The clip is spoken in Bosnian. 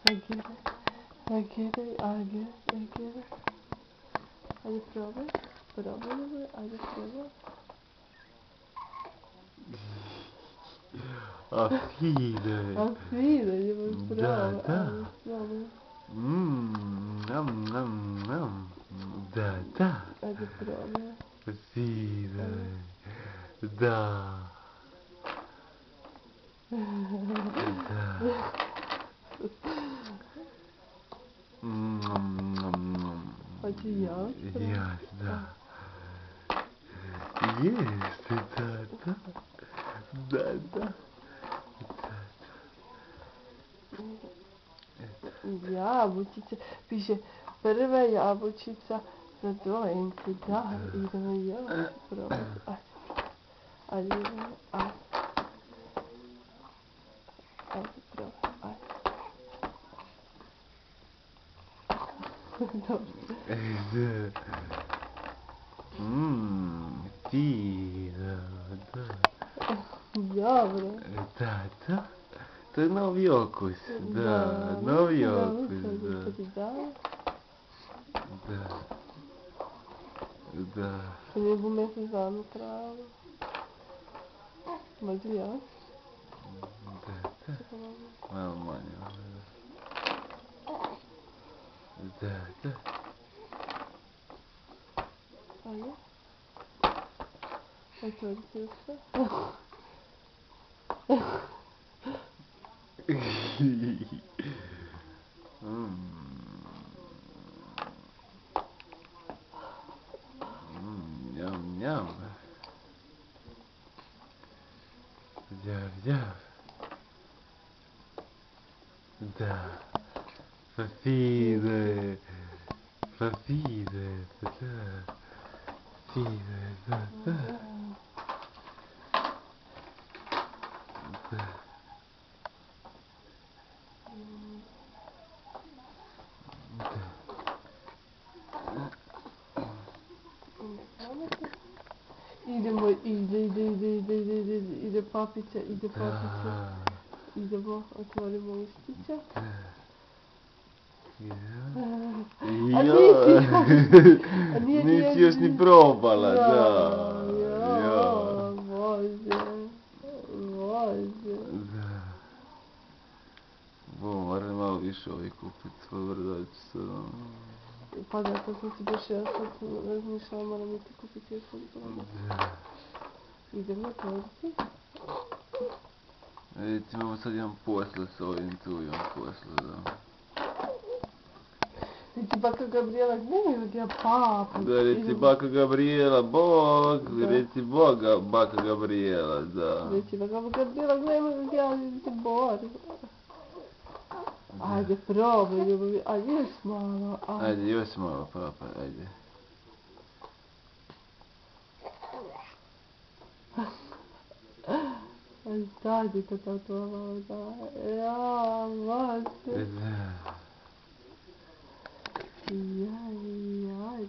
I get it. Hadi provę. Hadi provę. Affine. Affine, det var bra. Да. Ням, ням, ням. Да. Hadi provę. Affine. Да. Да. Hadi yaz. Yes, да. Есть, да. Jabučica, piše prva jabučica za dojenku, da, idemo još probati, ajde, probati, Dobro. Fino, da. Dobro. Da. To je novi okus, da, novi okus, da. Da. Ne bu mjesec dana trajalo. Možda ja? Da. Malo manje. Da. Ajde. Otvori se sve. Njam. Djav. Da. Fine. Da. Fine, da. Ide papica. Idemo, otvorimo ustića. Nisi još ni probala, da. Bože. Da. Moram malo više ovih kupiti, svoj vrdačica. Pa zato sam si baš ja sad razmišljala, moram ti kupiti još jedan. Da. Idemo otvoriti. Recimo sad imam posle s ovim tu, da. Reci baka Gabriela, gdje ja papa? Da, reci baka Gabriela, Bog, reci Boga, baka Gabriela, da. Reci baka Gabriela, gdje ja se borim. Ajde, probaj, ljubavi, ajde još malo. Ajde, još malo, papa, ajde. Ajde, to da. Ja, vaše. Da. Jaj,